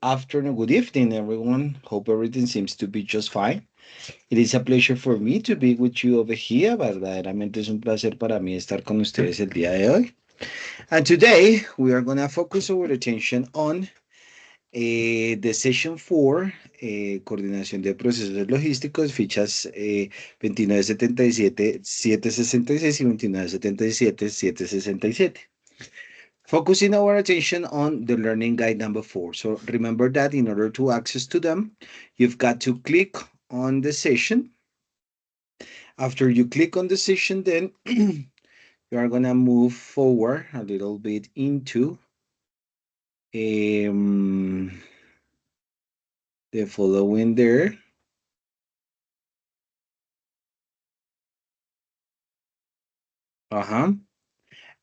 afternoon, good evening, everyone. Hope everything seems to be just fine. It is a pleasure for me to be with you over here. Verdaderamente es un placer para mí estar con ustedes el día de hoy. And today we are going to focus our attention on the session 4, coordinación de procesos logísticos, fichas 2977, 766 y 2977, 767. Focusing our attention on the learning guide number 4. So remember that in order to access to them, you've got to click on the session. After you click on the session, then you are going to move forward a little bit into the following there.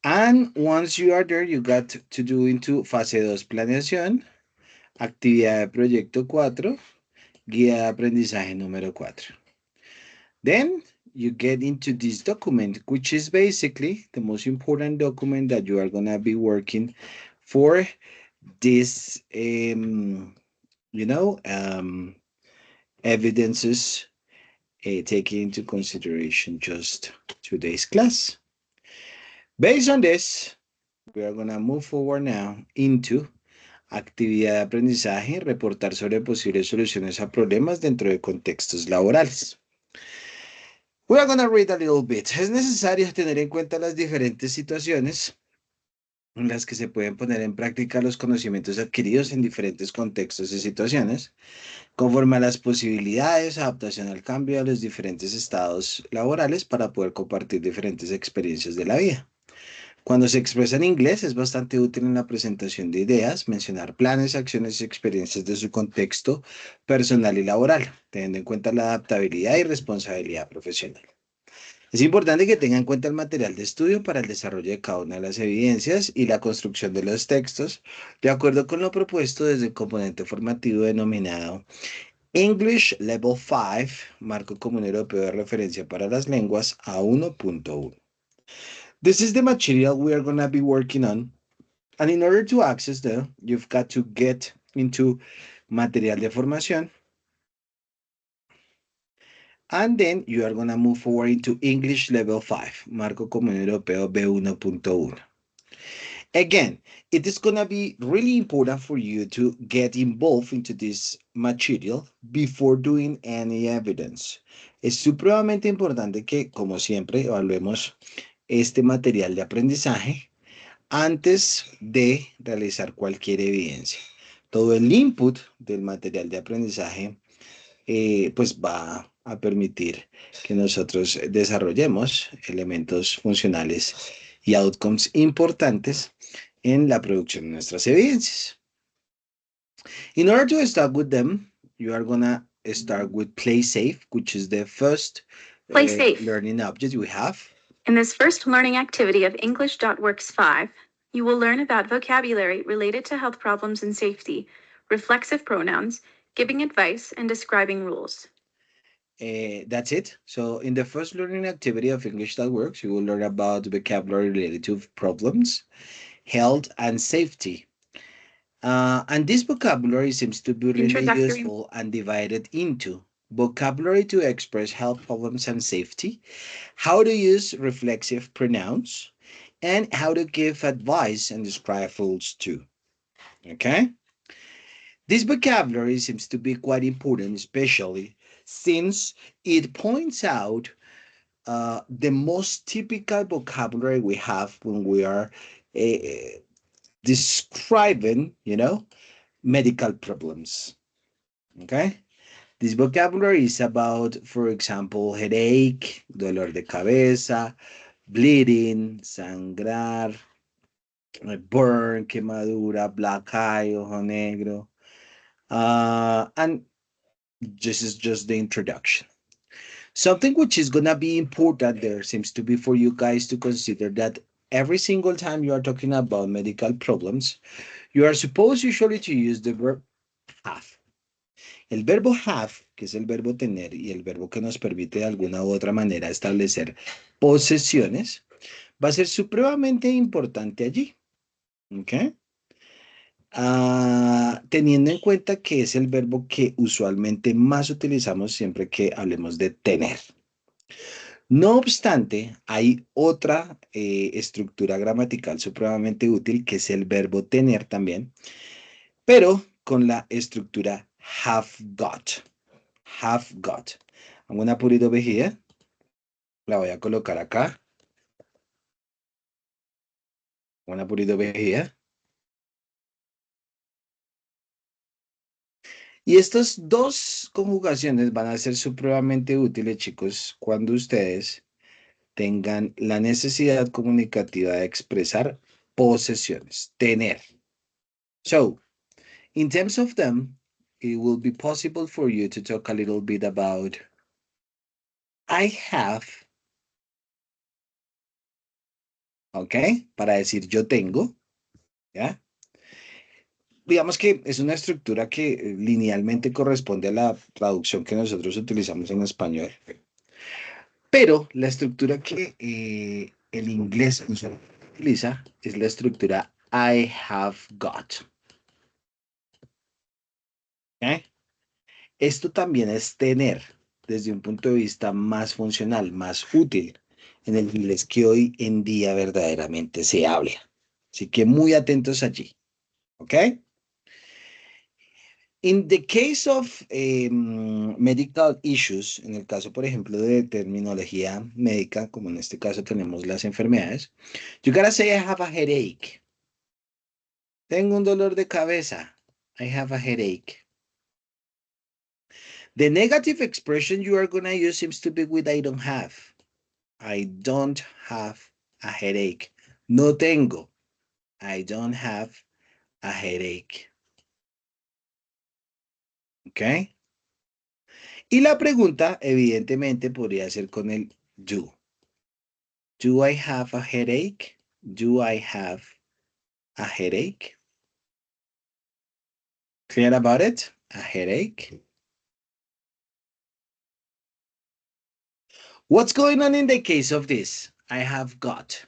And once you are there, you got to do into fase 2 planeación, actividad de proyecto 4, guía de aprendizaje número 4. Then you get into this document, which is basically the most important document that you are going to be working for this, evidences taking into consideration just today's class. Based on this, we are going to move forward now into actividad de aprendizaje, reportar sobre posibles soluciones a problemas dentro de contextos laborales. We are going to read a little bit. Es necesario tener en cuenta las diferentes situaciones en las que se pueden poner en práctica los conocimientos adquiridos en diferentes contextos y situaciones, conforme a las posibilidades, adaptación al cambio a los diferentes estados laborales para poder compartir diferentes experiencias de la vida. Cuando se expresa en inglés es bastante útil en la presentación de ideas, mencionar planes, acciones y experiencias de su contexto personal y laboral, teniendo en cuenta la adaptabilidad y responsabilidad profesional. Es importante que tenga en cuenta el material de estudio para el desarrollo de cada una de las evidencias y la construcción de los textos, de acuerdo con lo propuesto desde el componente formativo denominado English Level 5, Marco Común Europeo de Referencia para las Lenguas A1.1. This is the material we are going to be working on, and in order to access them, you've got to get into material de formación, and then you are going to move forward into English Level 5, Marco Común Europeo B1.1. Again, it is going to be really important for you to get involved into this material before doing any evidence. Es supremamente importante que, como siempre, evaluemos este material de aprendizaje antes de realizar cualquier evidencia. Todo el input del material de aprendizaje pues va a permitir que nosotros desarrollemos elementos funcionales y outcomes importantes en la producción de nuestras evidencias. In order to start with them, you are gonna start with Play Safe, which is the first learning object we have. In this first learning activity of English.works 5, you will learn about vocabulary related to health problems and safety, reflexive pronouns, giving advice, and describing rules. That's it. So in the first learning activity of English.works, you will learn about vocabulary related to problems, health, and safety. And this vocabulary seems to be really useful and divided into vocabulary to express health problems and safety, how to use reflexive pronouns, and how to give advice and describe rules too. Okay? This vocabulary seems to be quite important, especially since it points out the most typical vocabulary we have when we are describing, medical problems. Okay? This vocabulary is about, for example, headache, dolor de cabeza, bleeding, sangrar, burn, quemadura, black eye, ojo negro. And this is just the introduction. Something which is going to be important there seems to be for you guys to consider that every single time you are talking about medical problems, you are supposed usually to use the verb have. El verbo have, que es el verbo tener y el verbo que nos permite de alguna u otra manera establecer posesiones, va a ser supremamente importante allí. ¿Ok? teniendo en cuenta que es el verbo que usualmente más utilizamos siempre que hablemos de tener. No obstante, hay otra estructura gramatical supremamente útil que es el verbo tener también, pero con la estructura have got. Have got. I'm gonna put it over here. La voy a colocar acá. I'm gonna put it over here. Y estas dos conjugaciones van a ser supremamente útiles, chicos, cuando ustedes tengan la necesidad comunicativa de expresar posesiones, tener. So, in terms of them, it will be possible for you to talk a little bit about I have, ¿ok? Para decir yo tengo, ¿ya? Digamos que es una estructura que linealmente corresponde a la traducción que nosotros utilizamos en español. Pero la estructura que el inglés utiliza es la estructura I have got. ¿Ok? Esto también es tener desde un punto de vista más funcional, más útil en el inglés que hoy en día verdaderamente se habla. Así que muy atentos allí. ¿Ok? In the case of medical issues, en el caso, por ejemplo, de terminología médica, como en este caso tenemos las enfermedades, you gotta say I have a headache. Tengo un dolor de cabeza. I have a headache. The negative expression you are gonna use seems to be with I don't have. I don't have a headache. No tengo. I don't have a headache. ¿Ok? Y la pregunta, evidentemente, podría ser con el do. Do I have a headache? Do I have a headache? Clear about it? A headache? What's going on in the case of this? I have got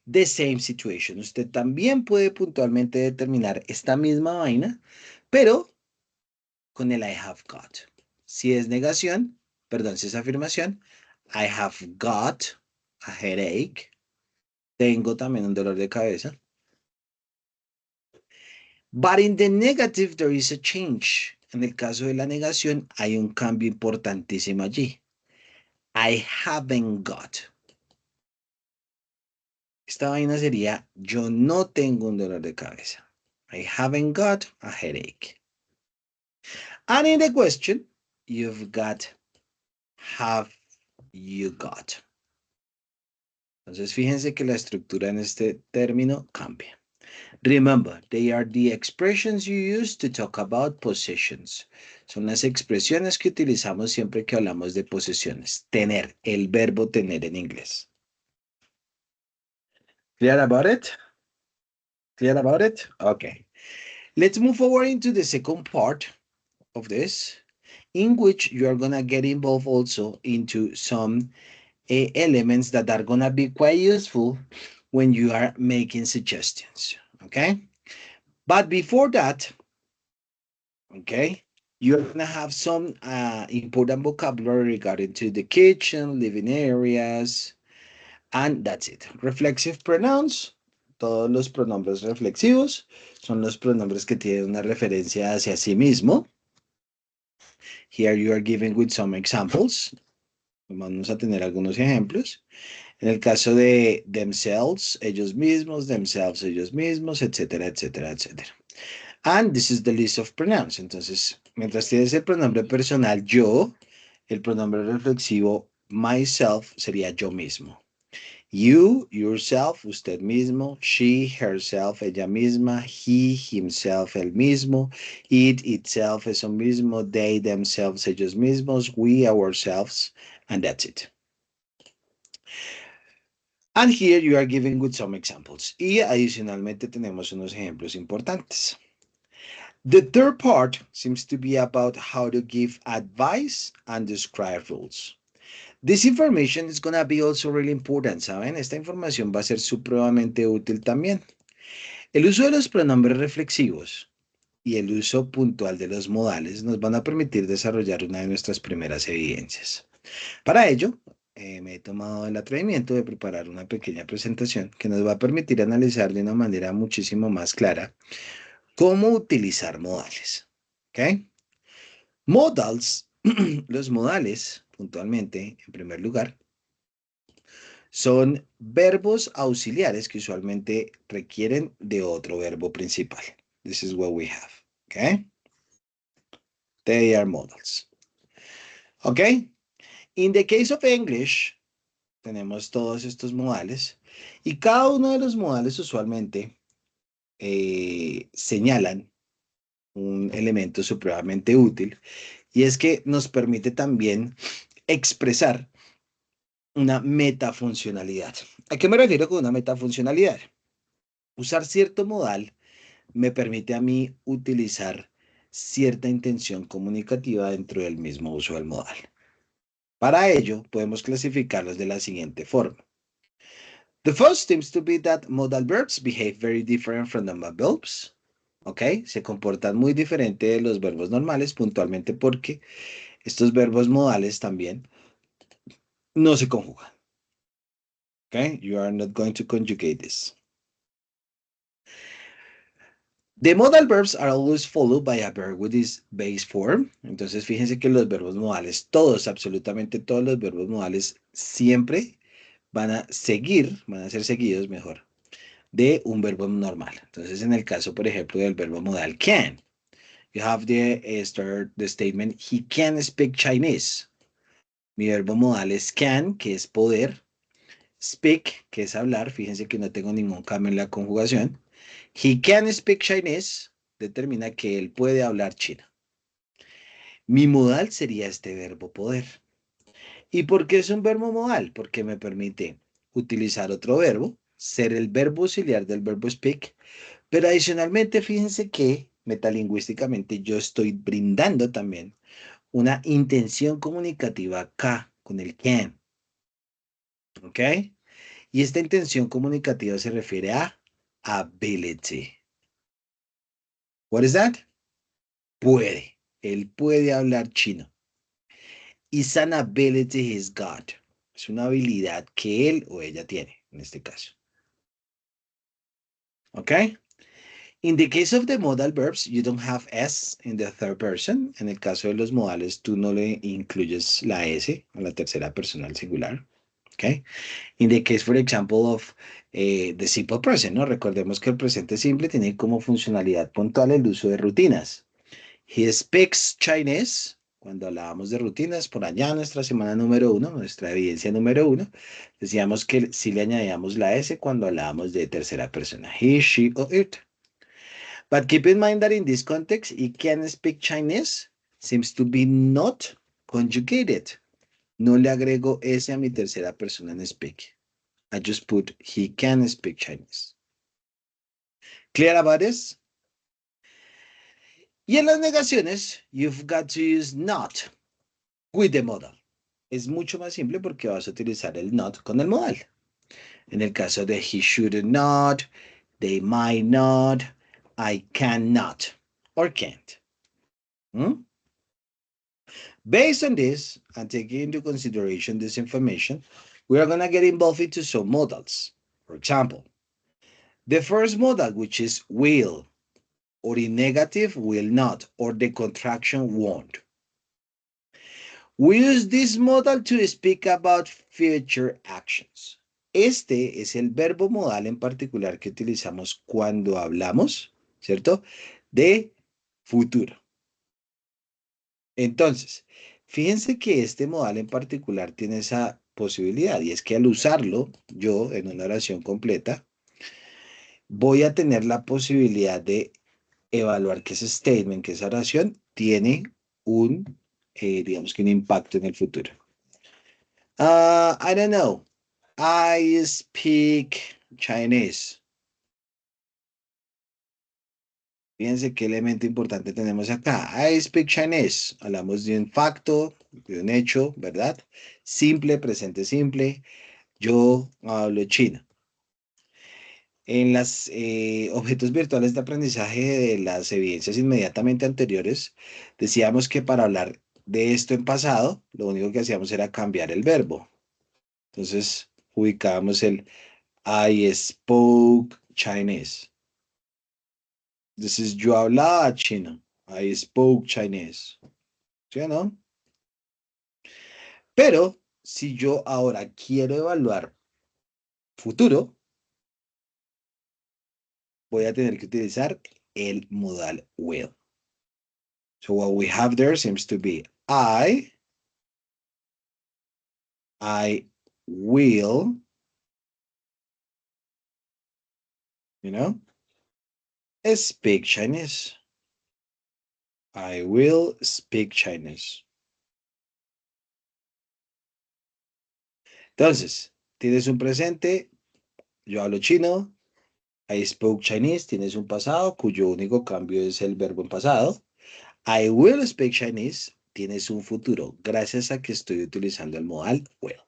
the same situation. Usted también puede puntualmente determinar esta misma vaina, pero con el I have got. Si es negación, perdón, si es afirmación, I have got a headache. Tengo también un dolor de cabeza. But in the negative, there is a change. En el caso de la negación, hay un cambio importantísimo allí. I haven't got. Esta vaina sería, yo no tengo un dolor de cabeza. I haven't got a headache. And in the question, you've got, have you got. Entonces, fíjense que la estructura en este término cambia. Remember, they are the expressions you use to talk about possessions. Son las expresiones que utilizamos siempre que hablamos de posesiones. Tener, el verbo tener en inglés. Clear about it? Clear about it? Okay. Let's move forward into the second part of this, in which you are going to get involved also into some elements that are going to be quite useful when you are making suggestions. Okay? But before that, okay, you're gonna have some important vocabulary regarding to the kitchen, living areas, and that's it. Reflexive pronouns, todos los pronombres reflexivos son los pronombres que tienen una referencia hacia sí mismo. Here you are given with some examples. Vamos a tener algunos ejemplos. En el caso de themselves, ellos mismos, themselves, ellos mismos, etcétera, etcétera, etcétera. And this is the list of pronouns. Entonces, mientras tienes el pronombre personal yo, el pronombre reflexivo myself sería yo mismo. You, yourself, usted mismo. She, herself, ella misma. He, himself, él mismo. It, itself, eso mismo. They, themselves, ellos mismos. We, ourselves. And that's it. And here you are giving with some examples. Y adicionalmente tenemos unos ejemplos importantes. The third part seems to be about how to give advice and describe rules. This information is going to be also really important, ¿saben? Esta información va a ser supremamente útil también. El uso de los pronombres reflexivos y el uso puntual de los modales nos van a permitir desarrollar una de nuestras primeras evidencias. Para ello, me he tomado el atrevimiento de preparar una pequeña presentación que nos va a permitir analizar de una manera muchísimo más clara cómo utilizar modales. ¿Ok? Modals, los modales, puntualmente, en primer lugar, son verbos auxiliares que usualmente requieren de otro verbo principal. This is what we have. Okay? They are modals. Okay? In the case of English, tenemos todos estos modales y cada uno de los modales usualmente señalan un elemento supremamente útil y es que nos permite también expresar una metafuncionalidad. ¿A qué me refiero con una metafuncionalidad? Usar cierto modal me permite a mí utilizar cierta intención comunicativa dentro del mismo uso del modal. Para ello, podemos clasificarlos de la siguiente forma. The first seems to be that modal verbs behave very different from normal verbs. ¿Ok? Se comportan muy diferente de los verbos normales, puntualmente porque estos verbos modales también no se conjugan. ¿Ok? You are not going to conjugate this. The modal verbs are always followed by a verb with this base form. Entonces, fíjense que los verbos modales, todos, absolutamente todos los verbos modales, siempre van a ser seguidos mejor, de un verbo normal. Entonces, en el caso, por ejemplo, del verbo modal can, you have the statement, he can speak Chinese. Mi verbo modal es can, que es poder, speak, que es hablar. Fíjense que no tengo ningún cambio en la conjugación. He can speak Chinese determina que él puede hablar chino. Mi modal sería este verbo poder. ¿Y por qué es un verbo modal? Porque me permite utilizar otro verbo, ser el verbo auxiliar del verbo speak, pero adicionalmente fíjense que metalingüísticamente yo estoy brindando también una intención comunicativa acá con el can. ¿Ok? Y esta intención comunicativa se refiere a ability. What is that? Puede. Él puede hablar chino. Is an ability he's got. Es una habilidad que él o ella tiene, en este caso. ¿Ok? In the case of the modal verbs, you don't have S in the third person. En el caso de los modales, tú no le incluyes la S a la tercera persona al singular. ¿Ok? In the case, for example, of the simple present, ¿no? Recordemos que el presente simple tiene como funcionalidad puntual el uso de rutinas. He speaks Chinese. Cuando hablábamos de rutinas, por allá nuestra semana número 1, nuestra evidencia número 1, decíamos que sí le añadíamos la S cuando hablábamos de tercera persona. He, she, or it. But keep in mind that in this context, he can speak Chinese seems to be not conjugated. No le agrego S a mi tercera persona en speak. I just put he can speak Chinese. Clear about this? Y en las negaciones, you've got to use not with the modal. Es mucho más simple porque vas a utilizar el not con el modal. En el caso de he should not, they might not, I cannot, or can't. Based on this, and taking into consideration this information, we are going to get involved into some modals. For example, the first modal, which is will, or in negative, will not, or the contraction won't. We use this modal to speak about future actions. Este es el verbo modal en particular que utilizamos cuando hablamos, ¿cierto? De futuro. Entonces, fíjense que este modal en particular tiene esa posibilidad y es que al usarlo yo en una oración completa, voy a tener la posibilidad de evaluar que ese statement, que esa oración tiene un, digamos que un impacto en el futuro. I don't know. I speak Chinese. Fíjense qué elemento importante tenemos acá. I speak Chinese. Hablamos de un facto, de un hecho, ¿verdad? Simple, presente simple. Yo hablo chino. En los objetos virtuales de aprendizaje de las evidencias inmediatamente anteriores, decíamos que para hablar de esto en pasado, lo único que hacíamos era cambiar el verbo. Entonces, ubicábamos el I spoke Chinese. Entonces, yo hablaba chino. I spoke Chinese. ¿Sí o no? Pero si yo ahora quiero evaluar futuro, voy a tener que utilizar el modal will. So what we have there seems to be I will, you know, speak Chinese. I will speak Chinese. Entonces, tienes un presente, yo hablo chino, I spoke Chinese, tienes un pasado cuyo único cambio es el verbo en pasado. I will speak Chinese, tienes un futuro, gracias a que estoy utilizando el modal will.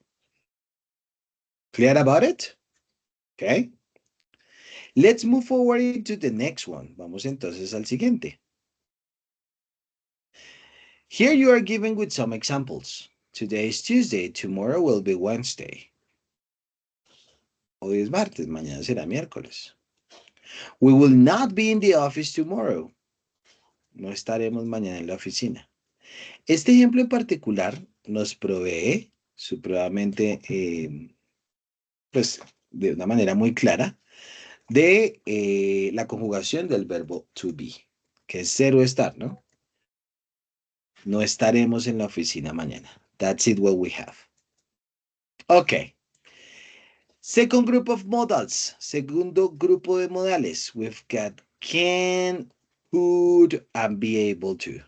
Clear about it? Okay. Let's move forward into the next one. Vamos entonces al siguiente. Here you are given with some examples. Today is Tuesday, tomorrow will be Wednesday. Hoy es martes, mañana será miércoles. We will not be in the office tomorrow. No estaremos mañana en la oficina. Este ejemplo en particular nos provee supremamente, pues de una manera muy clara, de la conjugación del verbo to be, que es ser o estar, ¿no? No estaremos en la oficina mañana. That's it what we have. Okay. Second group of modals. Segundo grupo de modales. We've got can, could, and be able to.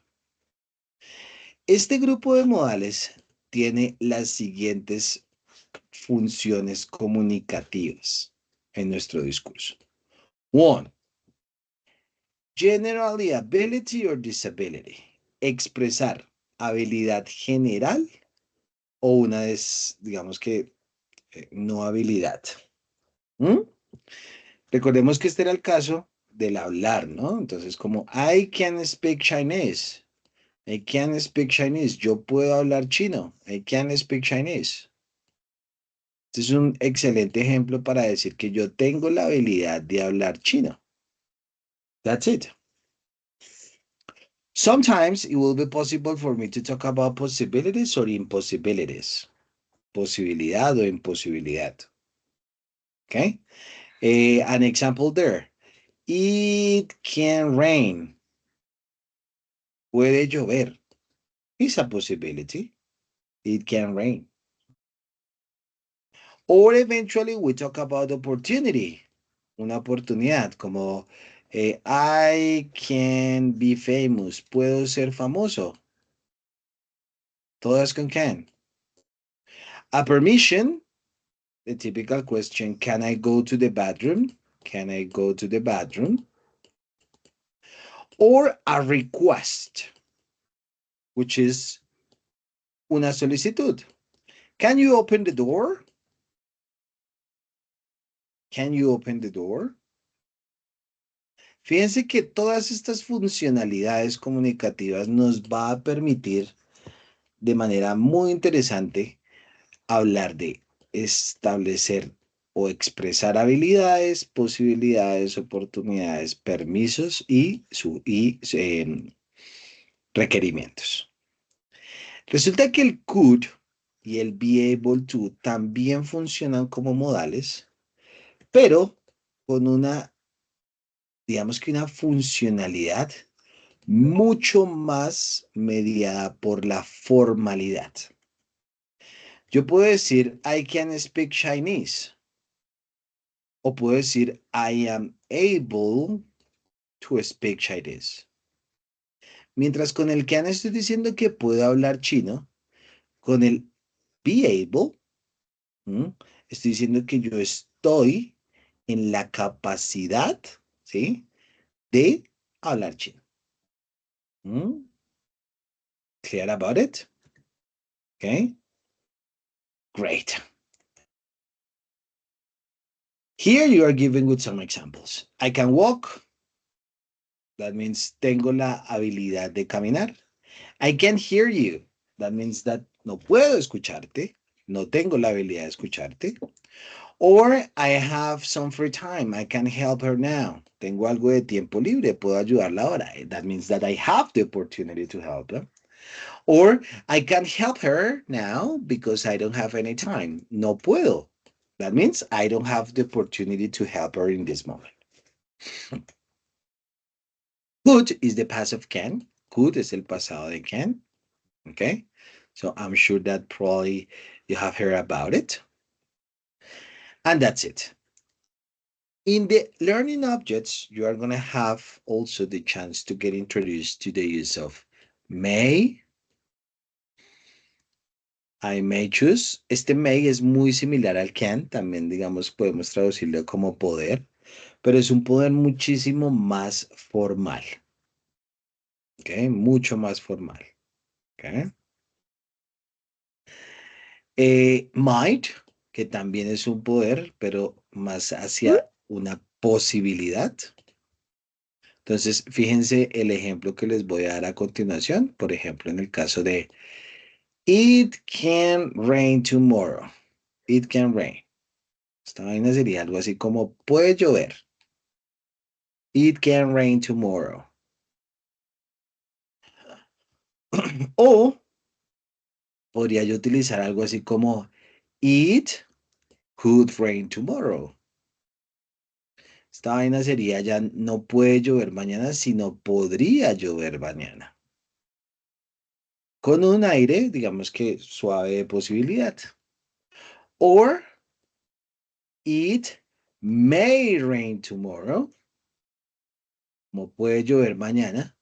Este grupo de modales tiene las siguientes funciones comunicativas en nuestro discurso. One, generally ability or disability. Expresar habilidad general o una, digamos que, no habilidad. ¿Mm? Recordemos que este era el caso del hablar, ¿no? Entonces, como I can speak Chinese. I can speak Chinese. Yo puedo hablar chino. I can speak Chinese. Este es un excelente ejemplo para decir que yo tengo la habilidad de hablar chino. That's it. Sometimes it will be possible for me to talk about possibilities or impossibilities. Posibilidad o imposibilidad. Okay? An example there. It can rain. Puede llover. It's a possibility. It can rain. Or eventually we talk about opportunity. Una oportunidad como I can be famous. Puedo ser famoso. Todas con can. A permission. The typical question, can I go to the bathroom? Can I go to the bathroom? Or a request, which is una solicitud. Can you open the door? Can you open the door? Fíjense que todas estas funcionalidades comunicativas nos va a permitir de manera muy interesante hablar de establecer o expresar habilidades, posibilidades, oportunidades, permisos y requerimientos. Resulta que el could y el be able to también funcionan como modales, pero con una, digamos que una funcionalidad mucho más mediada por la formalidad. Yo puedo decir, I can speak Chinese. O puedo decir, I am able to speak Chinese. Mientras con el can estoy diciendo que puedo hablar chino, con el be able, estoy diciendo que yo estoy en la capacidad, ¿sí? De hablar chino. Clear about it? Okay. Great. Here you are given with some examples. I can walk. That means tengo la habilidad de caminar. I can hear you. That means that no puedo escucharte. No tengo la habilidad de escucharte. Or I have some free time. I can help her now. Tengo algo de tiempo libre. Puedo ayudarla ahora. That means that I have the opportunity to help her. Or I can help her now because I don't have any time. No puedo. That means I don't have the opportunity to help her in this moment. Could is the past of can. Could es el pasado de can. Okay. So I'm sure that probably you have heard about it. And that's it. In the learning objects, you are going to have also the chance to get introduced to the use of may. I may choose. Este may es muy similar al can. También, digamos, podemos traducirlo como poder, pero es un poder muchísimo más formal. ¿Ok? Mucho más formal. ¿Ok? Might, que también es un poder, pero más hacia una posibilidad. Entonces, fíjense el ejemplo que les voy a dar a continuación. Por ejemplo, en el caso de It can rain tomorrow. It can rain. Esta vaina sería algo así como puede llover. It can rain tomorrow. O podría yo utilizar algo así como It could rain tomorrow. Esta vaina sería ya no puede llover mañana, sino podría llover mañana. Con un aire, digamos que suave de posibilidad. Or it may rain tomorrow. Como puede llover mañana,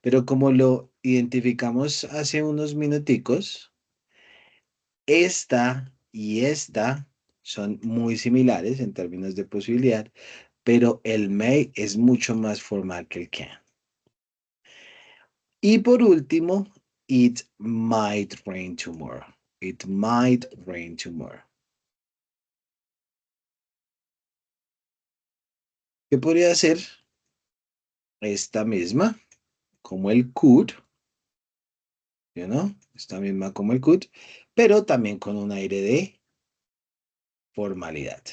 pero como lo identificamos hace unos minuticos, esta y esta son muy similares en términos de posibilidad, pero el may es mucho más formal que el can. Y por último, it might rain tomorrow. It might rain tomorrow. ¿Qué podría ser? Esta misma, como el could, you know? Esta misma como el could, pero también con un aire de formalidad.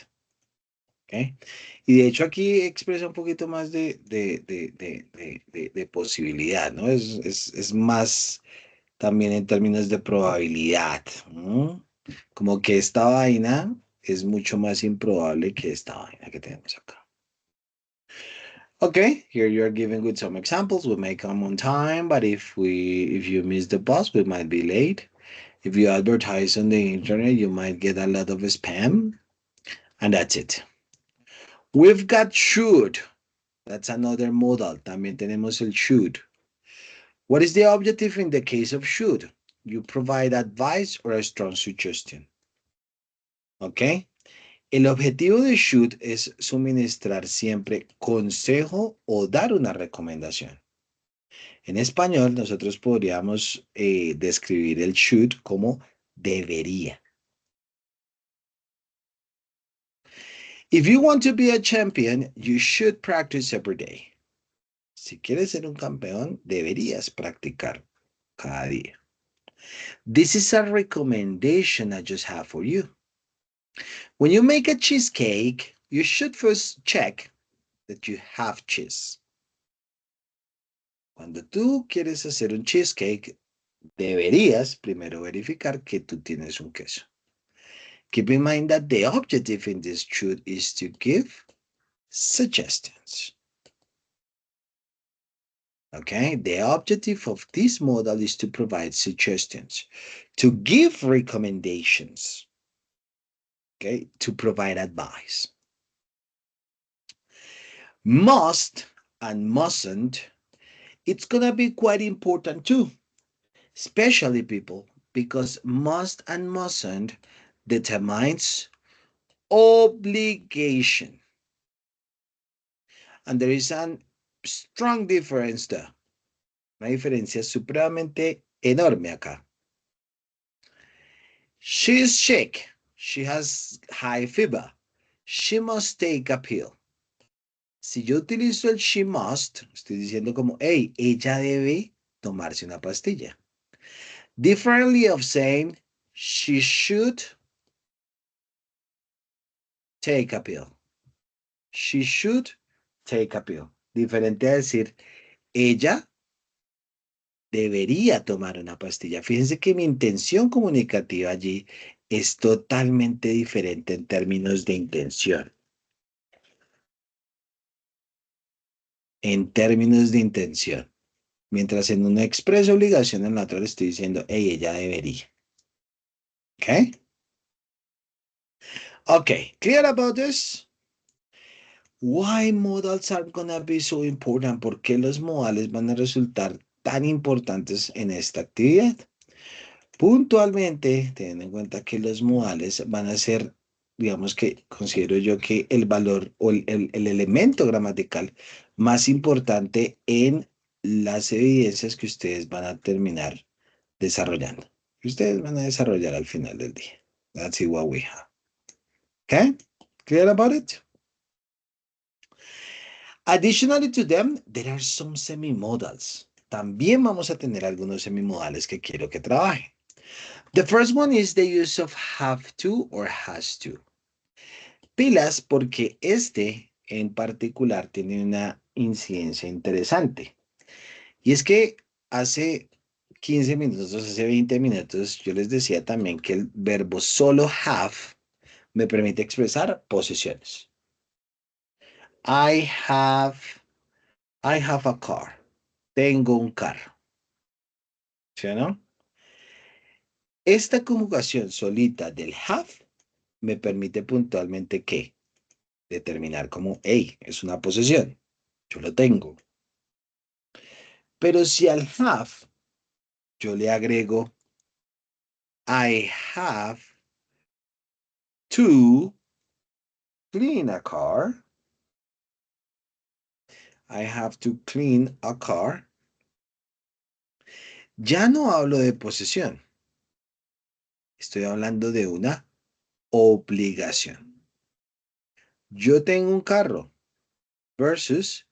¿Okay? Y de hecho aquí expresa un poquito más de posibilidad, ¿no? Es más también en términos de probabilidad, ¿no? Como que esta vaina es mucho más improbable que esta vaina que tenemos acá. Okay, here you are given with some examples. We may come on time, but if you miss the bus, we might be late. If you advertise on the internet, you might get a lot of spam. And that's it. We've got should. That's another modal. También tenemos el should. What is the objective in the case of should? You provide advice or a strong suggestion. ¿Ok? El objetivo de should es suministrar siempre consejo o dar una recomendación. En español, nosotros podríamos describir el should como debería. If you want to be a champion, you should practice every day. Si quieres ser un campeón, deberías practicar cada día. This is a recommendation I just have for you. When you make a cheesecake, you should first check that you have cheese. Cuando tú quieres hacer un cheesecake, deberías primero verificar que tú tienes un queso. Keep in mind that the objective in this should is to give suggestions. Okay, the objective of this model is to provide suggestions, to give recommendations, okay, to provide advice. Must and mustn't, it's gonna be quite important too, especially people, because must and mustn't determines obligation. And there is a strong difference there. Una diferencia supremamente enorme acá. She's sick. She has high fever. She must take a pill. Si yo utilizo el she must, estoy diciendo como, hey, ella debe tomarse una pastilla. Differently of saying, she should take a pill. She should take a pill. Diferente a decir, ella debería tomar una pastilla. Fíjense que mi intención comunicativa allí es totalmente diferente en términos de intención. En términos de intención. Mientras en una expresa obligación, en la otra le estoy diciendo, hey, ella debería. ¿Ok? Okay, clear about this? Why modals are gonna be so important? ¿Por qué los modales van a resultar tan importantes en esta actividad? Puntualmente, teniendo en cuenta que los modales van a ser, digamos que considero yo que el valor o el elemento gramatical más importante en las evidencias que ustedes van a terminar desarrollando. Que ustedes van a desarrollar al final del día. That's it what we have. Okay? Clear about it? Additionally to them, there are some semimodals. También vamos a tener algunos semimodales que quiero que trabajen. The first one is the use of have to or has to. Pilas porque este en particular tiene una incidencia interesante. Y es que hace 15 minutos, hace 20 minutos, yo les decía también que el verbo solo have me permite expresar posiciones. I have a car. Tengo un carro. ¿Sí o no? Esta conjugación solita del have me permite puntualmente que determinar como, hey, es una posesión. Yo lo tengo. Pero si al have yo le agrego I have to clean a car. I have to clean a car. Ya no hablo de posesión. Estoy hablando de una obligación. Yo tengo un carro versus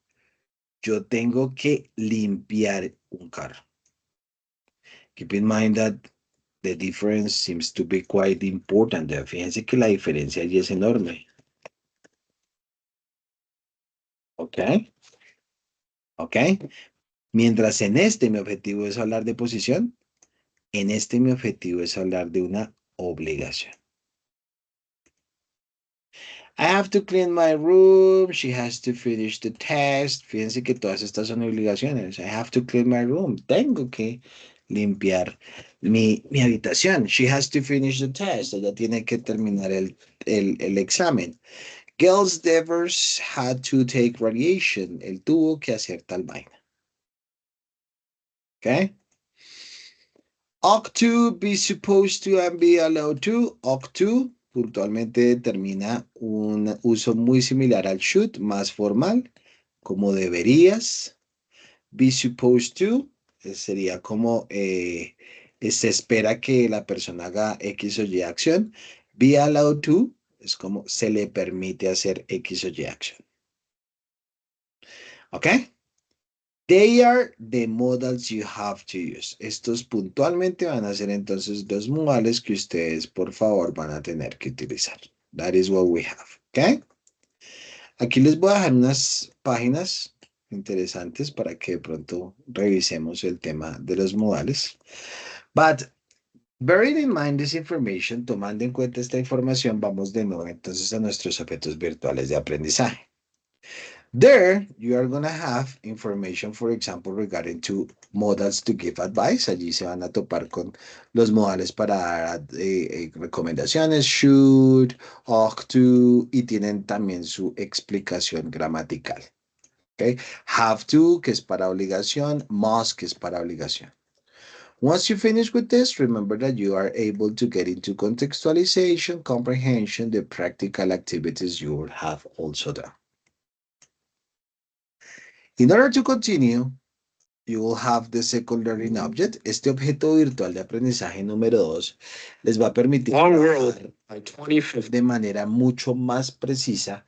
yo tengo que limpiar un carro. Keep in mind that the difference seems to be quite important. Fíjense que la diferencia allí es enorme. ¿Ok? ¿Ok? Mientras en este mi objetivo es hablar de posición, en este mi objetivo es hablar de una obligación. I have to clean my room. She has to finish the test. Fíjense que todas estas son obligaciones. I have to clean my room. Tengo que limpiar mi habitación. She has to finish the test. Ella tiene que terminar el examen. Gilles Devers had to take radiation. Él tuvo que hacer tal vaina. Okay? Ought to, be supposed to, and be allowed to. Ought to puntualmente determina un uso muy similar al should, más formal, como deberías. Be supposed to sería como se espera que la persona haga X o Y acción. Be allowed to es como se le permite hacer X o Y acción. ¿Ok? They are the modals you have to use. Estos puntualmente van a ser entonces los modales que ustedes, por favor, van a tener que utilizar. That is what we have. ¿Ok? Aquí les voy a dejar unas páginas interesantes para que de pronto revisemos el tema de los modales. But bearing in mind this information, tomando en cuenta esta información, vamos de nuevo entonces a nuestros objetos virtuales de aprendizaje. There, you are going to have information, for example, regarding to modals to give advice. Allí se van a topar con los modales para dar recomendaciones, should, ought to, y tienen también su explicación gramatical. Okay? Have to, que es para obligación, must, que es para obligación. Once you finish with this, remember that you are able to get into contextualization, comprehension, the practical activities you will have also done. In order to continue, You will have the second learning object. Este objeto virtual de aprendizaje número 2 les va a permitir trabajar de manera mucho más precisa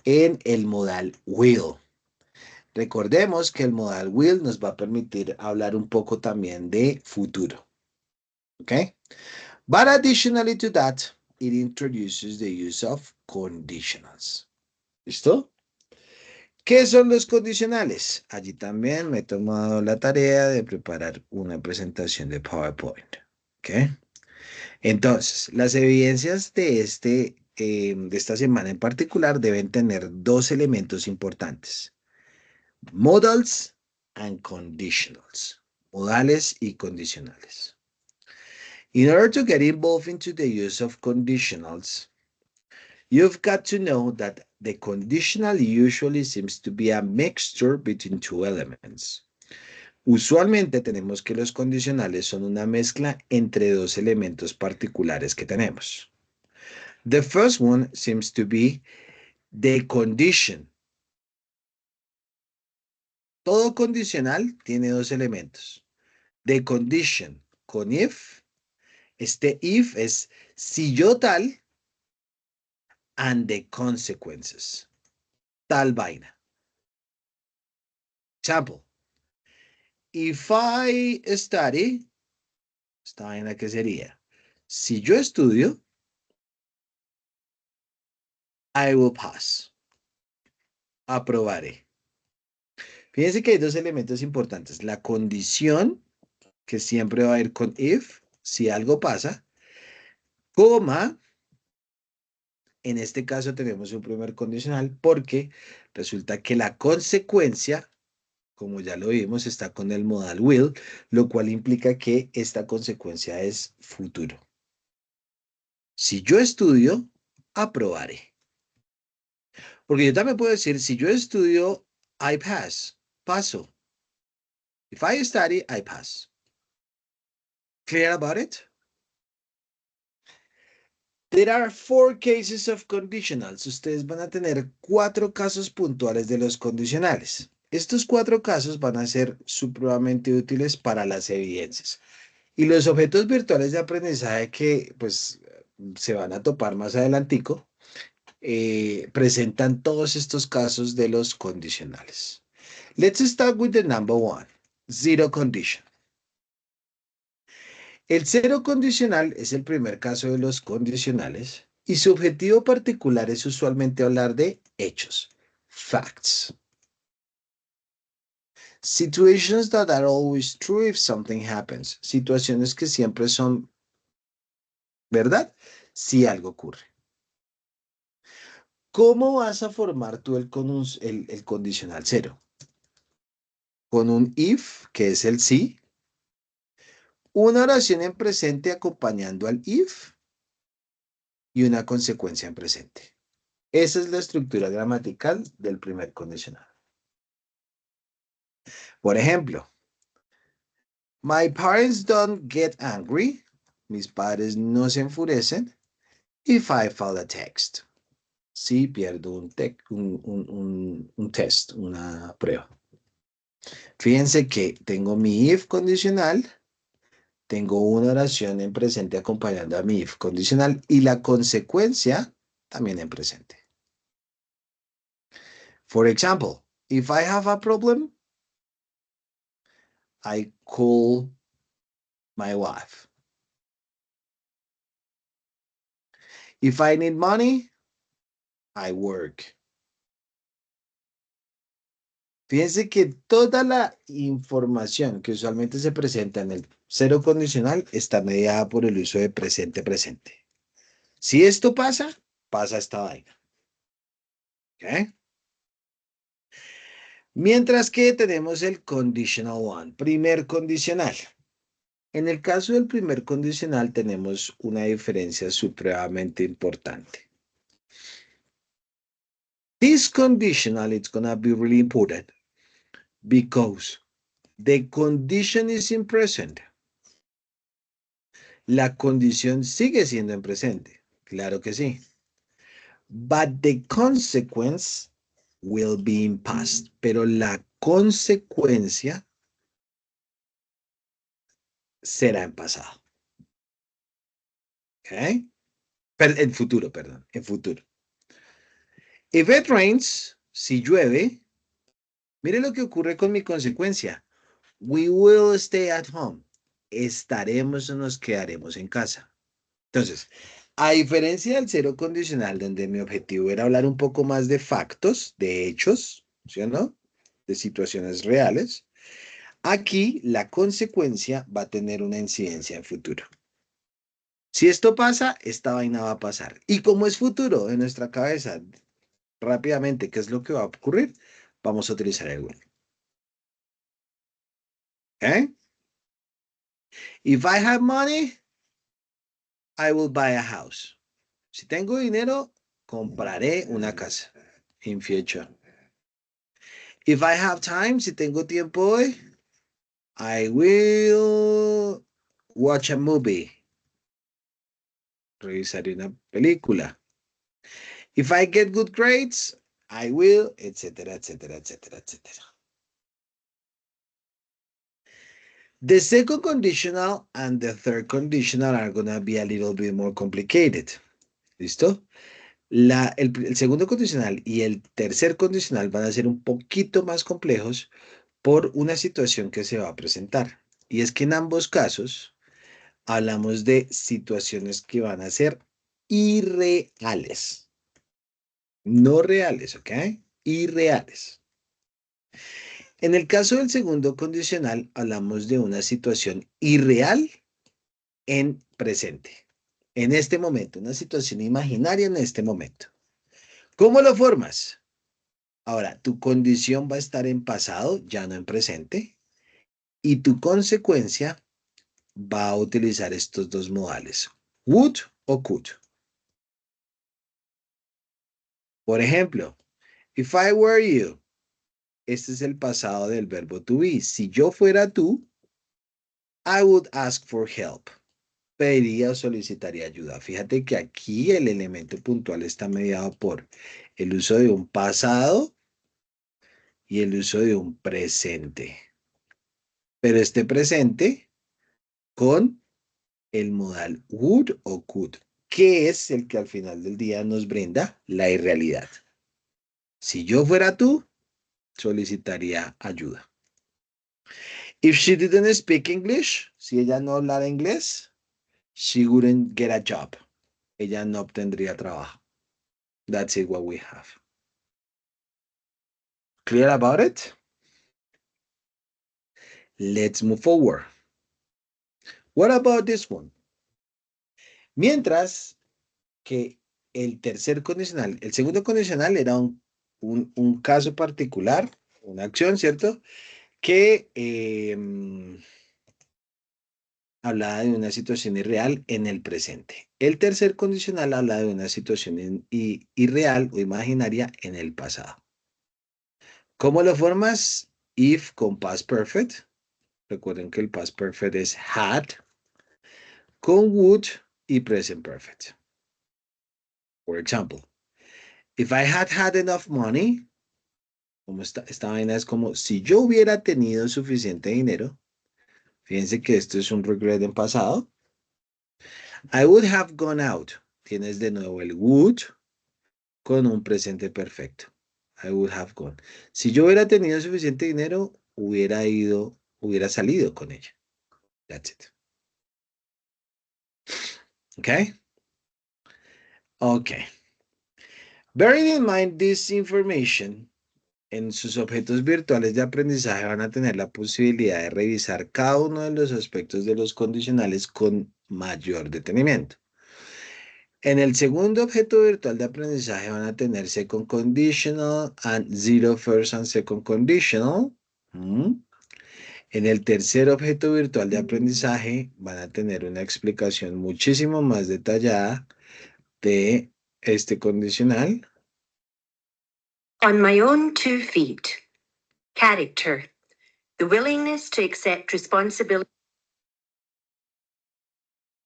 en el modal will. Recordemos que el modal will nos va a permitir hablar un poco también de futuro. ¿Ok? But additionally to that, it introduces the use of conditionals. ¿Listo? ¿Qué son los condicionales? Allí también me he tomado la tarea de preparar una presentación de PowerPoint. ¿Ok? Entonces, las evidencias de esta semana en particular deben tener dos elementos importantes. Modals and conditionals. Modales y condicionales. In order to get involved into the use of conditionals, you've got to know that the conditional usually seems to be a mixture between two elements. Usualmente tenemos que los condicionales son una mezcla entre dos elementos particulares que tenemos. The first one seems to be the condition. Todo condicional tiene dos elementos. The condition con if. Este if es si yo tal, and the consequences. Tal vaina. Example. If I study, esta vaina que sería. Si yo estudio, I will pass. Aprobaré. Fíjense que hay dos elementos importantes. La condición, que siempre va a ir con if, si algo pasa, coma, en este caso tenemos un primer condicional porque resulta que la consecuencia, como ya lo vimos, está con el modal will, lo cual implica que esta consecuencia es futuro. Si yo estudio, aprobaré. Porque yo también puedo decir, si yo estudio, I pass, paso. If I study, I pass. Clear about it? There are 4 cases of conditionals. Ustedes van a tener 4 casos puntuales de los condicionales. Estos 4 casos van a ser supremamente útiles para las evidencias. Y los objetos virtuales de aprendizaje que pues se van a topar más adelantico presentan todos estos casos de los condicionales. Let's start with the number 1, zero condition. El cero condicional es el primer caso de los condicionales y su objetivo particular es usualmente hablar de hechos, facts. Situations that are always true if something happens. Situaciones que siempre son verdad si algo ocurre. ¿Cómo vas a formar tú el condicional cero? Con un if, que es el sí, una oración en presente acompañando al if y una consecuencia en presente. Esa es la estructura gramatical del primer condicional. Por ejemplo, my parents don't get angry. Mis padres no se enfurecen if I fail a text. Si pierdo un test, una prueba. Fíjense que tengo mi if condicional, tengo una oración en presente acompañando a mi if condicional y la consecuencia también en presente. For example, if I have a problem, I call my wife. If I need money, I work. Fíjense que toda la información que usualmente se presenta en el cero condicional está mediada por el uso de presente. Si esto pasa, pasa esta vaina. ¿Ok? Mientras que tenemos el conditional one, primer condicional. En el caso del primer condicional tenemos una diferencia supremamente importante. This conditional is going to be really important because the condition is in present. La condición sigue siendo en presente. Claro que sí. But the consequence will be in past. Pero la consecuencia será en pasado. ¿Ok? En futuro, perdón, en futuro. If it rains, si llueve, mire lo que ocurre con mi consecuencia. We will stay at home. Estaremos o nos quedaremos en casa. Entonces, a diferencia del cero condicional, donde mi objetivo era hablar un poco más de factos, de hechos, ¿sí o no? De situaciones reales, aquí la consecuencia va a tener una incidencia en futuro. Si esto pasa, esta vaina va a pasar. Y como es futuro en nuestra cabeza, rápidamente, ¿qué es lo que va a ocurrir? Vamos a utilizar el will. ¿Ok? If I have money, I will buy a house. Si tengo dinero, compraré una casa. In future. If I have time, si tengo tiempo hoy, I will watch a movie. Revisaré una película. If I get good grades, I will, etcétera, etcétera, etcétera, etcétera. The second conditional and the third conditional are going to be a little bit more complicated. ¿Listo? El segundo condicional y el tercer condicional van a ser un poquito más complejos por una situación que se va a presentar. Y es que en ambos casos hablamos de situaciones que van a ser irreales. No reales, ¿ok? Irreales. En el caso del segundo condicional, hablamos de una situación irreal en presente. En este momento, una situación imaginaria en este momento. ¿Cómo lo formas? Ahora, tu condición va a estar en pasado, ya no en presente, y tu consecuencia va a utilizar estos dos modales, would o could. Por ejemplo, if I were you, este es el pasado del verbo to be. Si yo fuera tú, I would ask for help. Pediría o solicitaría ayuda. Fíjate que aquí el elemento puntual está mediado por el uso de un pasado y el uso de un presente. Pero este presente con el modal would o could, que es el que al final del día nos brinda la irrealidad. Si yo fuera tú, solicitaría ayuda. If she didn't speak English, si ella no hablara inglés, she wouldn't get a job. Ella no obtendría trabajo. That's it, what we have. Clear about it? Let's move forward. What about this one? Mientras que el tercer condicional, el segundo condicional era un caso particular, una acción, ¿cierto? Que hablaba de una situación irreal en el presente. El tercer condicional habla de una situación irreal o imaginaria en el pasado. ¿Cómo lo formas? If con past perfect. Recuerden que el past perfect es had. Con would y present perfect. For example, if I had enough money, como esta vaina es como si yo hubiera tenido suficiente dinero. Fíjense que esto es un regret en pasado. I would have gone out. Tienes de nuevo el would con un presente perfecto. I would have gone. Si yo hubiera tenido suficiente dinero, hubiera salido con ella. That's it. Okay? Okay. Bearing in mind this information, en sus objetos virtuales de aprendizaje van a tener la posibilidad de revisar cada uno de los aspectos de los condicionales con mayor detenimiento. En el segundo objeto virtual de aprendizaje van a tener second conditional and zero first and second conditional. En el tercer objeto virtual de aprendizaje van a tener una explicación muchísimo más detallada de este condicional. On my own 2 feet. Character. The willingness to accept responsibility.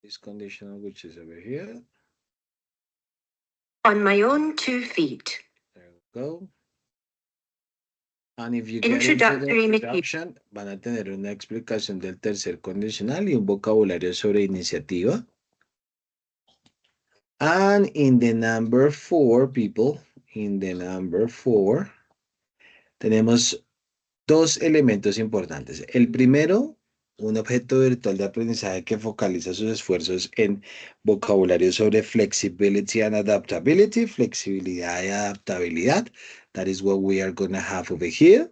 This conditional, which is over here. On my own 2 feet. There we go. And if you get into the Introductory material. introduction, van a tener una explicación del tercer condicional y un vocabulario sobre iniciativa. And in the number 4, people, in the number 4, tenemos dos elementos importantes. El primero, un objeto virtual de aprendizaje que focaliza sus esfuerzos en vocabulario sobre flexibility and adaptability, flexibilidad y adaptabilidad. That is what we are going to have over here.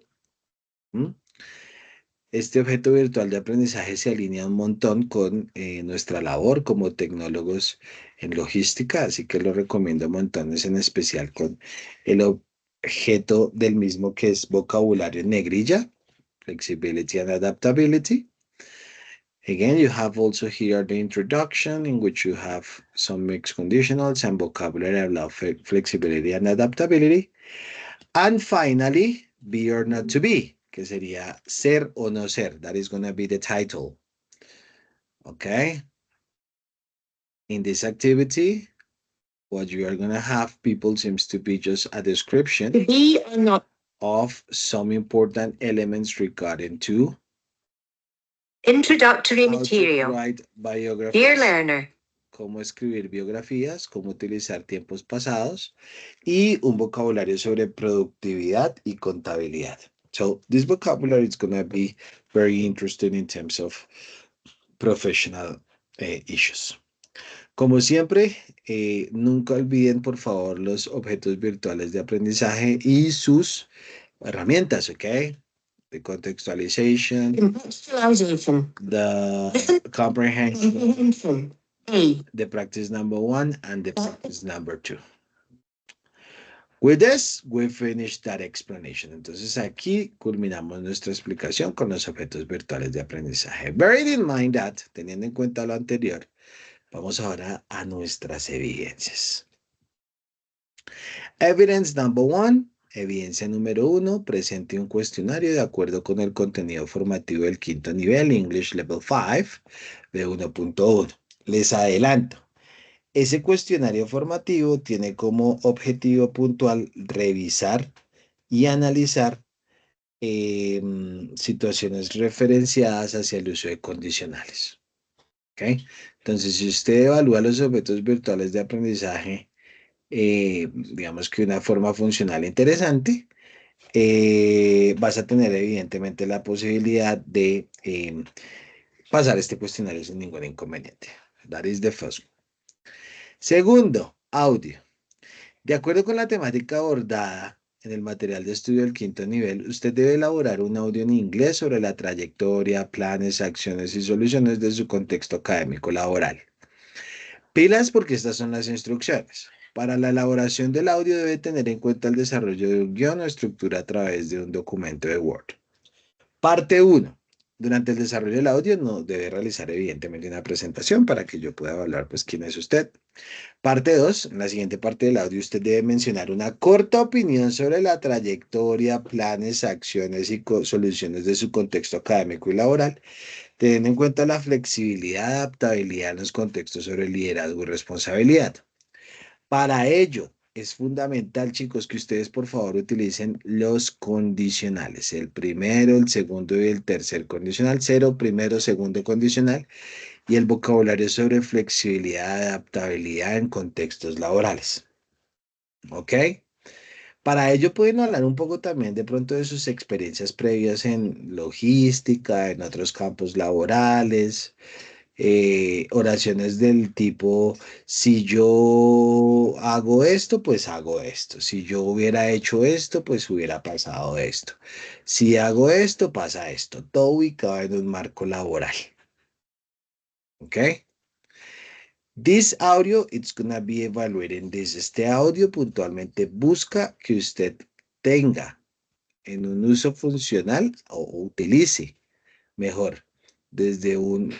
Este objeto virtual de aprendizaje se alinea un montón con nuestra labor como tecnólogos en logística, así que lo recomiendo montones, en especial con el objeto del mismo que es vocabulario en negrilla, flexibility and adaptability. Again, you have also here the introduction in which you have some mixed conditionals and vocabulary about flexibility and adaptability. And finally, be or not to be, que sería ser o no ser. That is going to be the title. Okay? In this activity, what you are going to have, people, seems to be just a description To be or not. of some important elements regarding to Introductory how to material. write biographies. Dear learner, Cómo escribir biografías, cómo utilizar tiempos pasados y un vocabulario sobre productividad y contabilidad. So this vocabulary is going to be very interesting in terms of professional issues. Como siempre, nunca olviden, por favor, los objetos virtuales de aprendizaje y sus herramientas, ¿ok? The contextualization, contextualization, the comprehension, comprehension, A. the practice number 1 and the practice number 2. With this, we finished that explanation. Entonces aquí culminamos nuestra explicación con los objetos virtuales de aprendizaje. Bearing in mind that, teniendo en cuenta lo anterior, vamos ahora a nuestras evidencias. Evidence number 1. Evidencia número 1. Presente un cuestionario de acuerdo con el contenido formativo del quinto nivel, English Level 5, de 1.1. Les adelanto. Ese cuestionario formativo tiene como objetivo puntual revisar y analizar situaciones referenciadas hacia el uso de condicionales. ¿Okay? Entonces, si usted evalúa los objetos virtuales de aprendizaje, digamos que de una forma funcional interesante, vas a tener evidentemente la posibilidad de pasar este cuestionario sin ningún inconveniente. That is the first one. Segundo, audio. De acuerdo con la temática abordada en el material de estudio del quinto nivel, usted debe elaborar un audio en inglés sobre la trayectoria, planes, acciones y soluciones de su contexto académico laboral. Pilas porque estas son las instrucciones. Para la elaboración del audio debe tener en cuenta el desarrollo de un guión o estructura a través de un documento de Word. Parte 1. Durante el desarrollo del audio no debe realizar evidentemente una presentación para que yo pueda evaluar pues quién es usted. Parte 2, en la siguiente parte del audio usted debe mencionar una corta opinión sobre la trayectoria, planes, acciones y soluciones de su contexto académico y laboral, teniendo en cuenta la flexibilidad, adaptabilidad en los contextos sobre liderazgo y responsabilidad. Para ello, es fundamental, chicos, que ustedes por favor utilicen los condicionales. El primero, el segundo y el tercer condicional. 0, primero, segundo condicional. Y el vocabulario sobre flexibilidad, adaptabilidad en contextos laborales. ¿Ok? Para ello pueden hablar un poco también de pronto de sus experiencias previas en logística, en otros campos laborales. Oraciones del tipo, si yo hago esto, pues hago esto. Si yo hubiera hecho esto, pues hubiera pasado esto. Si hago esto, pasa esto. Todo ubicado en un marco laboral. ¿Ok? This audio, it's gonna be evaluating this. Este audio puntualmente busca que usted tenga en un uso funcional o utilice mejor desde un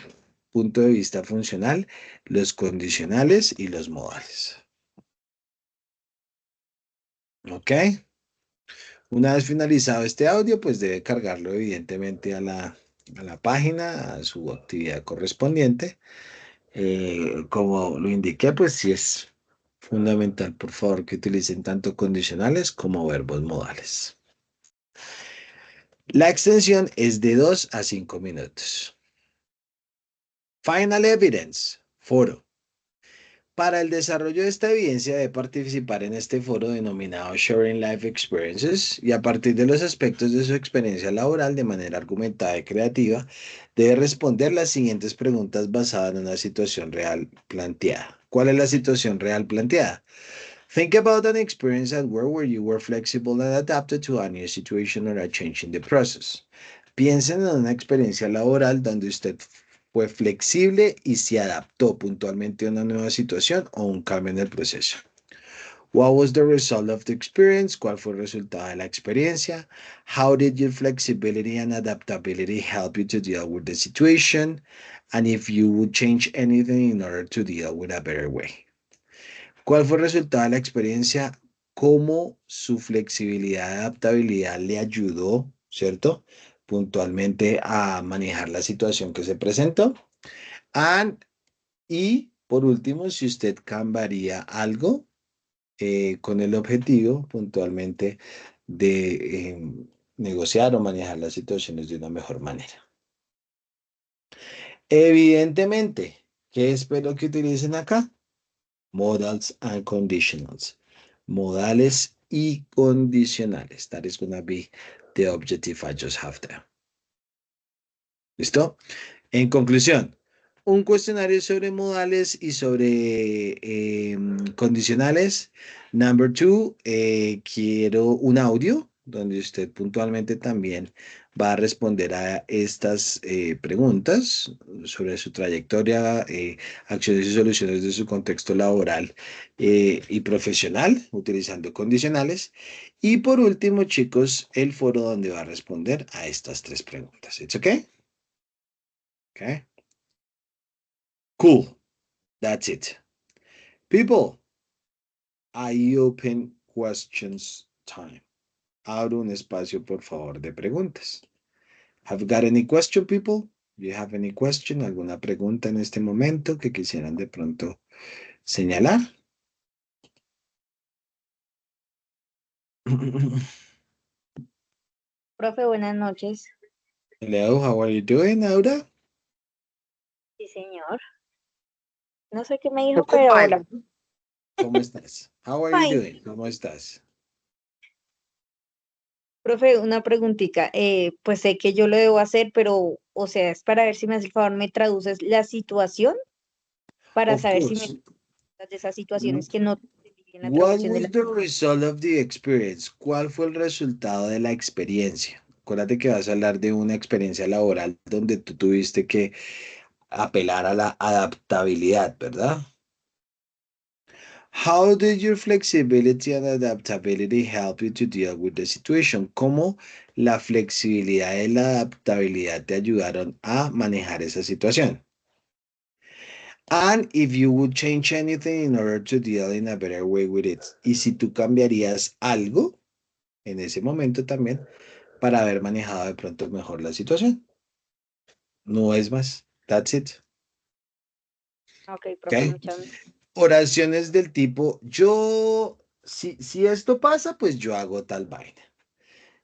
punto de vista funcional, los condicionales y los modales. ¿Ok? Una vez finalizado este audio, pues debe cargarlo evidentemente a la página, a su actividad correspondiente. Como lo indiqué, pues sí es fundamental, por favor, que utilicen tanto condicionales como verbos modales. La extensión es de 2 a 5 minutos. Final evidence, foro. Para el desarrollo de esta evidencia debe participar en este foro denominado Sharing Life Experiences y a partir de los aspectos de su experiencia laboral de manera argumentada y creativa, debe responder las siguientes preguntas basadas en una situación real planteada. ¿Cuál es la situación real planteada? Think about an experience at work where you were flexible and adapted to a new situation or a change in the process. Piensen en una experiencia laboral donde usted fue flexible y se adaptó puntualmente a una nueva situación o un cambio en el proceso. What was the result of the experience? ¿Cuál fue el resultado de la experiencia? How did your flexibility and adaptability help you to deal with the situation? And if you would change anything in order to deal with a better way. ¿Cuál fue el resultado de la experiencia? ¿Cómo su flexibilidad y adaptabilidad le ayudó, ¿cierto? Puntualmente a manejar la situación que se presentó. Y por último, si usted cambiaría algo con el objetivo puntualmente de negociar o manejar las situaciones de una mejor manera. Evidentemente, ¿qué espero que utilicen acá? Modals and conditionals. Modales y condicionales. That is going to be the objective I just have there. ¿Listo? En conclusión, un cuestionario sobre modales y sobre condicionales. Number 2, quiero un audio donde usted puntualmente también va a responder a estas preguntas sobre su trayectoria, acciones y soluciones de su contexto laboral y profesional, utilizando condicionales. Y por último, chicos, el foro donde va a responder a estas 3 preguntas. ¿It's okay? Okay. Cool. That's it. People, I open questions time. Abro un espacio, por favor, de preguntas. Have you got any question, people? Do you have any question? ¿Alguna pregunta en este momento que quisieran de pronto señalar? Profe, buenas noches. Hello, how are you doing, Aura? Sí, señor. No sé qué me dijo, pero hola. ¿Cómo estás? How are you Fine. doing? ¿Cómo estás? Profe, una preguntita. Pues sé que yo lo debo hacer, pero, o sea, es para ver si me hace el favor, me traduces la situación para Of saber si me course. de esas situaciones que no entendí bien la What traducción de was la... the result of the experience? ¿Cuál fue el resultado de la experiencia? Acuérdate que vas a hablar de una experiencia laboral donde tú tuviste que apelar a la adaptabilidad, ¿verdad? How did your flexibility and adaptability help you to deal with the situation? ¿Cómo la flexibilidad y la adaptabilidad te ayudaron a manejar esa situación? And if you would change anything in order to deal in a better way with it. Y si tú cambiarías algo en ese momento también para haber manejado de pronto mejor la situación. No es más. That's it. Ok, profe, Okay. muchas gracias. Oraciones del tipo, si esto pasa, pues yo hago tal vaina.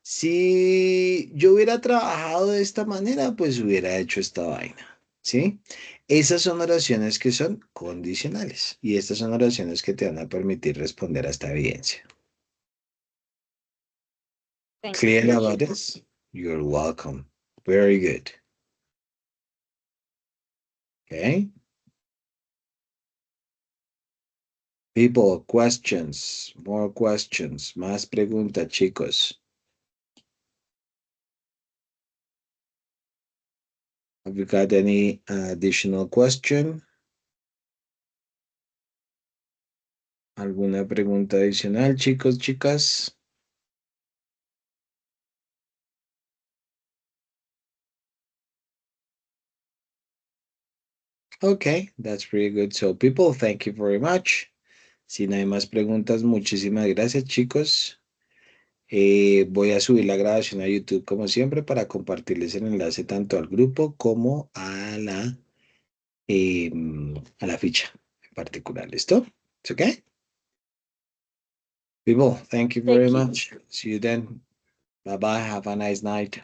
Si yo hubiera trabajado de esta manera, pues hubiera hecho esta vaina. ¿Sí? Esas son oraciones que son condicionales y estas son oraciones que te van a permitir responder a esta evidencia. Thank you. Clear about this? You're welcome. Very good. Okay. People, questions, more questions, más preguntas, chicos. Have you got any additional question? ¿Alguna pregunta adicional, chicos, chicas? Okay, that's pretty good. So, people, thank you very much. Si no hay más preguntas, muchísimas gracias, chicos. Voy a subir la grabación a YouTube como siempre para compartirles el enlace tanto al grupo como a la ficha en particular. ¿Listo? ¿Es okay? People, thank you very Thank you. much. See you then. Bye-bye. Have a nice night.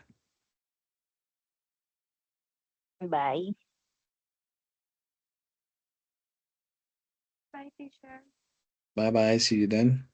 Bye. Bye, teacher. Bye bye. See you then.